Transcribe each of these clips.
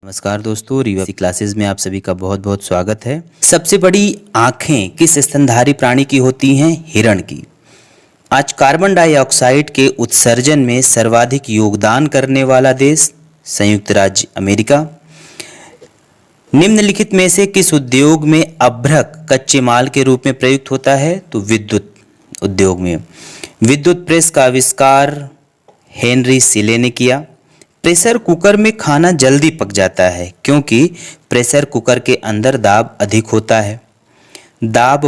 नमस्कार दोस्तों, रीवा क्लासेस में आप सभी का बहुत बहुत स्वागत है। सबसे बड़ी आंखें किस स्तनधारी प्राणी की होती हैं? हिरण की। आज कार्बन डाइऑक्साइड के उत्सर्जन में सर्वाधिक योगदान करने वाला देश संयुक्त राज्य अमेरिका। निम्नलिखित में से किस उद्योग में अभ्रक कच्चे माल के रूप में प्रयुक्त होता है? तो विद्युत उद्योग में। विद्युत प्रेस का आविष्कार हेनरी सीले ने किया। प्रेशर कुकर में खाना जल्दी पक जाता है क्योंकि प्रेशर कुकर के अंदर दाब अधिक होता है। दाब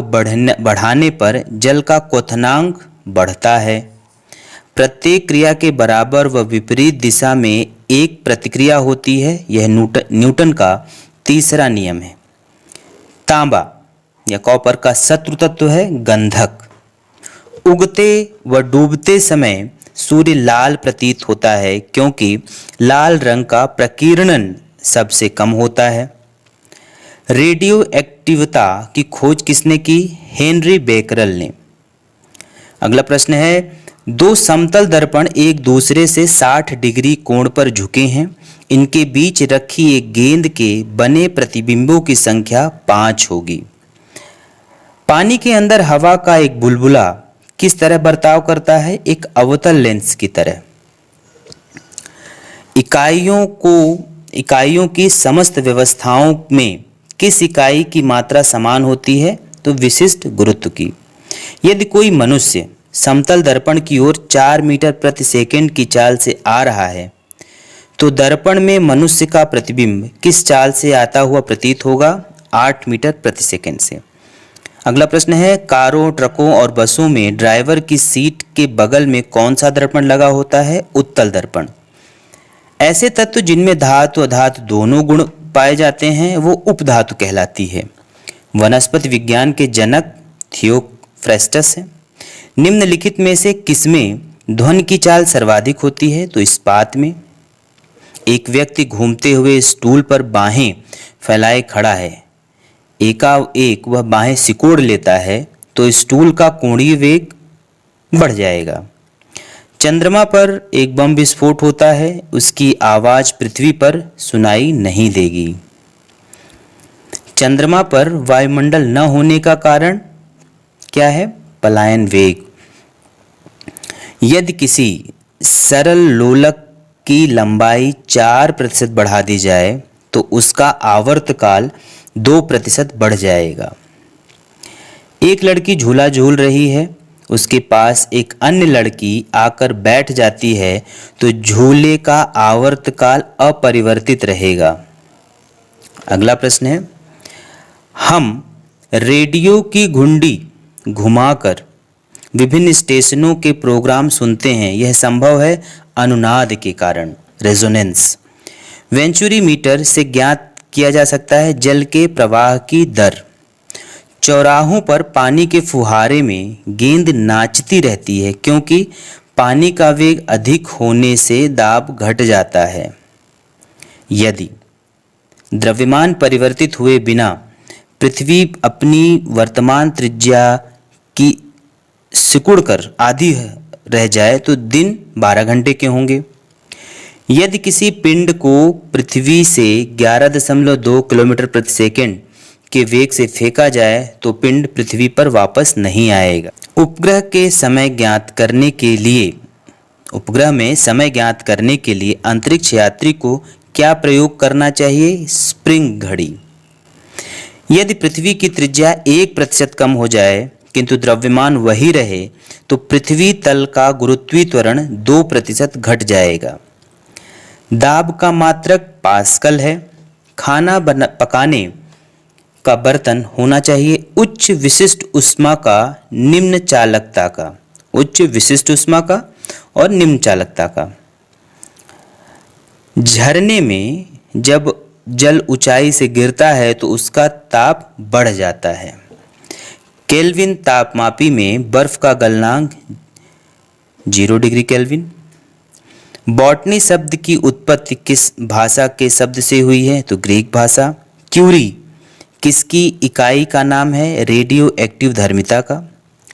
बढ़ाने पर जल का क्वथनांक बढ़ता है। प्रत्येक क्रिया के बराबर व विपरीत दिशा में एक प्रतिक्रिया होती है। यह न्यूटन का तीसरा नियम है। तांबा या कॉपर का शत्रु तत्व है गंधक। उगते व डूबते समय सूर्य लाल प्रतीत होता है क्योंकि लाल रंग का प्रकीर्णन सबसे कम होता है। रेडियो एक्टिवता की खोज किसने की? हेनरी बेकरल ने। अगला प्रश्न है, दो समतल दर्पण एक दूसरे से 60 डिग्री कोण पर झुके हैं। इनके बीच रखी एक गेंद के बने प्रतिबिंबों की संख्या 5 होगी। पानी के अंदर हवा का एक बुलबुला किस तरह बर्ताव करता है? एक अवतल लेंस की तरह। इकाइयों की समस्त व्यवस्थाओं में किस इकाई की मात्रा समान होती है? तो विशिष्ट गुरुत्व की। यदि कोई मनुष्य समतल दर्पण की ओर 4 मीटर प्रति सेकंड की चाल से आ रहा है तो दर्पण में मनुष्य का प्रतिबिंब किस चाल से आता हुआ प्रतीत होगा? 8 मीटर प्रति सेकंड से। अगला प्रश्न है, कारों, ट्रकों और बसों में ड्राइवर की सीट के बगल में कौन सा दर्पण लगा होता है? उत्तल दर्पण। ऐसे तत्व जिनमें धातु अधातु दोनों गुण पाए जाते हैं वो उपधातु कहलाती है। वनस्पति विज्ञान के जनक थियोफ्रेस्टस है। निम्नलिखित में से किसमें ध्वनि की चाल सर्वाधिक होती है? तो इस्पात में। एक व्यक्ति घूमते हुए स्टूल पर बाहें फैलाए खड़ा है। एकाएक वह बाहें सिकोड़ लेता है तो स्टूल का कोणीय वेग बढ़ जाएगा। चंद्रमा पर एक बम विस्फोट होता है, उसकी आवाज पृथ्वी पर सुनाई नहीं देगी। चंद्रमा पर वायुमंडल न होने का कारण क्या है? पलायन वेग। यदि किसी सरल लोलक की लंबाई 4% बढ़ा दी जाए तो उसका आवर्तकाल 2% बढ़ जाएगा। एक लड़की झूला झूल रही है, उसके पास एक अन्य लड़की आकर बैठ जाती है तो झूले का आवर्तकाल अपरिवर्तित रहेगा। अगला प्रश्न है, हम रेडियो की घुंडी घुमाकर विभिन्न स्टेशनों के प्रोग्राम सुनते हैं। यह संभव है अनुनाद के कारण, रेजोनेंस। वेंचुरी मीटर से ज्ञात किया जा सकता है जल के प्रवाह की दर। चौराहों पर पानी के फुहारे में गेंद नाचती रहती है क्योंकि पानी का वेग अधिक होने से दाब घट जाता है। यदि द्रव्यमान परिवर्तित हुए बिना पृथ्वी अपनी वर्तमान त्रिज्या की सिकुड़कर आधी रह जाए तो दिन 12 घंटे के होंगे। यदि किसी पिंड को पृथ्वी से 11.2 किलोमीटर प्रति सेकंड के वेग से फेंका जाए तो पिंड पृथ्वी पर वापस नहीं आएगा। उपग्रह में समय ज्ञात करने के लिए अंतरिक्ष यात्री को क्या प्रयोग करना चाहिए? स्प्रिंग घड़ी। यदि पृथ्वी की त्रिज्या 1% कम हो जाए किंतु द्रव्यमान वही रहे तो पृथ्वी तल का गुरुत्वीत्वरण 2% घट जाएगा। दाब का मात्रक पास्कल है। खाना पकाने का बर्तन होना चाहिए उच्च विशिष्ट ऊष्मा का, निम्न चालकता का। उच्च विशिष्ट ऊष्मा का और निम्न चालकता का। झरने में जब जल ऊंचाई से गिरता है तो उसका ताप बढ़ जाता है। केल्विन तापमापी में बर्फ का गलनांक 0 डिग्री केल्विन। बॉटनी शब्द की उत्पत्ति किस भाषा के शब्द से हुई है? तो ग्रीक भाषा। क्यूरी किसकी इकाई का नाम है? रेडियो एक्टिव धर्मिता का।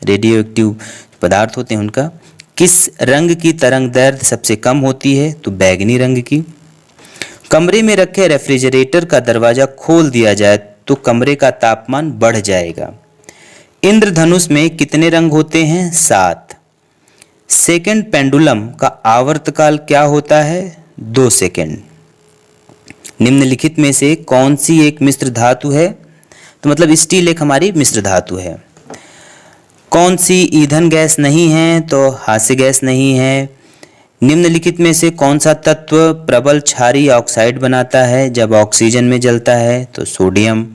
रेडियो एक्टिव पदार्थ होते हैं उनका। किस रंग की तरंग दैर्ध्य सबसे कम होती है? तो बैगनी रंग की। कमरे में रखे रेफ्रिजरेटर का दरवाजा खोल दिया जाए तो कमरे का तापमान बढ़ जाएगा। इंद्रधनुष में कितने रंग होते हैं? 7। सेकंड पेंडुलम का आवर्तकाल क्या होता है? 2 सेकंड। निम्नलिखित में से कौन सी एक मिश्र धातु है? तो मतलब स्टील एक हमारी मिश्र धातु है। कौन सी ईंधन गैस नहीं है? तो हास्य गैस नहीं है। निम्नलिखित में से कौन सा तत्व प्रबल क्षारीय ऑक्साइड बनाता है जब ऑक्सीजन में जलता है? तो सोडियम।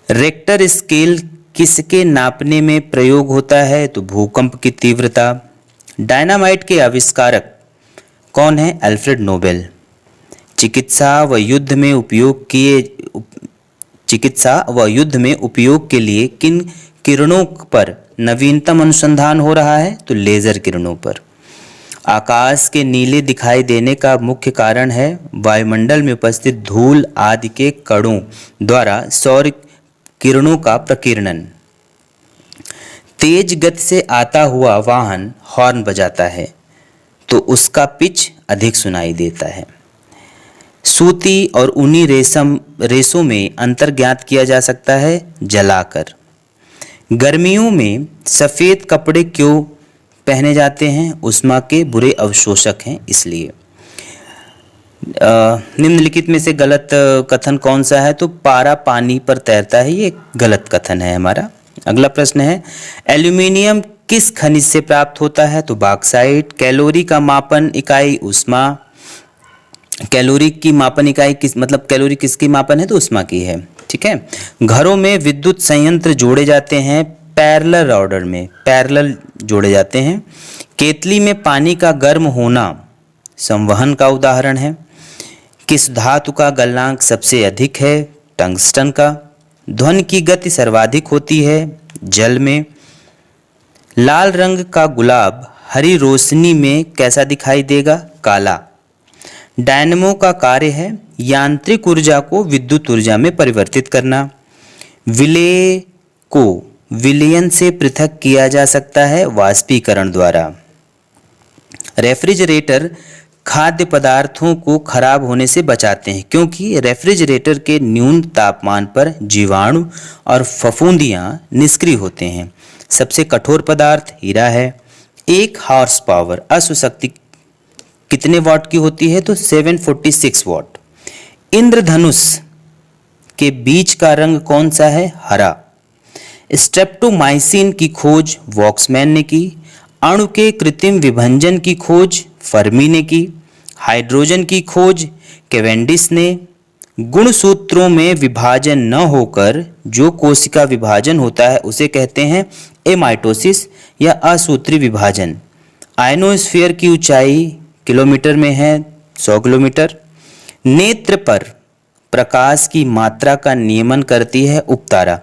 रेक्टर स्केल किसके नापने में प्रयोग होता है? तो भूकंप की तीव्रता। डायनामाइट के आविष्कारक कौन है? Alfred Nobel. चिकित्सा व युद्ध में उपयोग के लिए किन किरणों पर नवीनतम अनुसंधान हो रहा है? तो लेजर किरणों पर। आकाश के नीले दिखाई देने का मुख्य कारण है वायुमंडल में उपस्थित धूल आदि के कणों द्वारा सौर किरणों का प्रकीर्णन। तेज गति से आता हुआ वाहन हॉर्न बजाता है तो उसका पिच अधिक सुनाई देता है। सूती और ऊनी रेशों में अंतर ज्ञात किया जा सकता है जलाकर। गर्मियों में सफ़ेद कपड़े क्यों पहने जाते हैं? ऊष्मा के बुरे अवशोषक हैं इसलिए। निम्नलिखित में से गलत कथन कौन सा है? तो पारा पानी पर तैरता है, ये गलत कथन है हमारा। अगला प्रश्न है एल्यूमिनियम किस खनिज से प्राप्त होता है? तो बॉक्साइट। कैलोरी का मापन इकाई ऊष्मा। कैलोरी की मापन इकाई कैलोरी किसकी मापन है? तो ऊष्मा की है। ठीक है। घरों में विद्युत संयंत्र जोड़े जाते हैं पैरेलल ऑर्डर में, पैरेलल जोड़े जाते हैं। केतली में पानी का गर्म होना संवहन का उदाहरण है। किस धातु का गलनांक सबसे अधिक है? टंगस्टन का। ध्वनि की गति सर्वाधिक होती है जल में। लाल रंग का गुलाब हरी रोशनी में कैसा दिखाई देगा? काला। डायनेमो का कार्य है यांत्रिक ऊर्जा को विद्युत ऊर्जा में परिवर्तित करना। विलेय को विलयन से पृथक किया जा सकता है वाष्पीकरण द्वारा। रेफ्रिजरेटर खाद्य पदार्थों को खराब होने से बचाते हैं क्योंकि रेफ्रिजरेटर के न्यून तापमान पर जीवाणु और फफूंदियां निष्क्रिय होते हैं। सबसे कठोर पदार्थ हीरा है। 1 हॉर्स पावर अश्व शक्ति कितने वाट की होती है? तो 746 वाट। इंद्रधनुष के बीच का रंग कौन सा है? हरा। स्ट्रेप्टोमाइसिन की खोज वॉक्समैन ने की। अणु के कृत्रिम विभंजन की खोज फर्मी ने की। हाइड्रोजन की खोज कैवेंडिश ने। गुणसूत्रों में विभाजन न होकर जो कोशिका विभाजन होता है उसे कहते हैं एमाइटोसिस या असूत्री विभाजन। आयनोस्फीयर की ऊंचाई किलोमीटर में है 100 किलोमीटर। नेत्र पर प्रकाश की मात्रा का नियमन करती है उपतारा।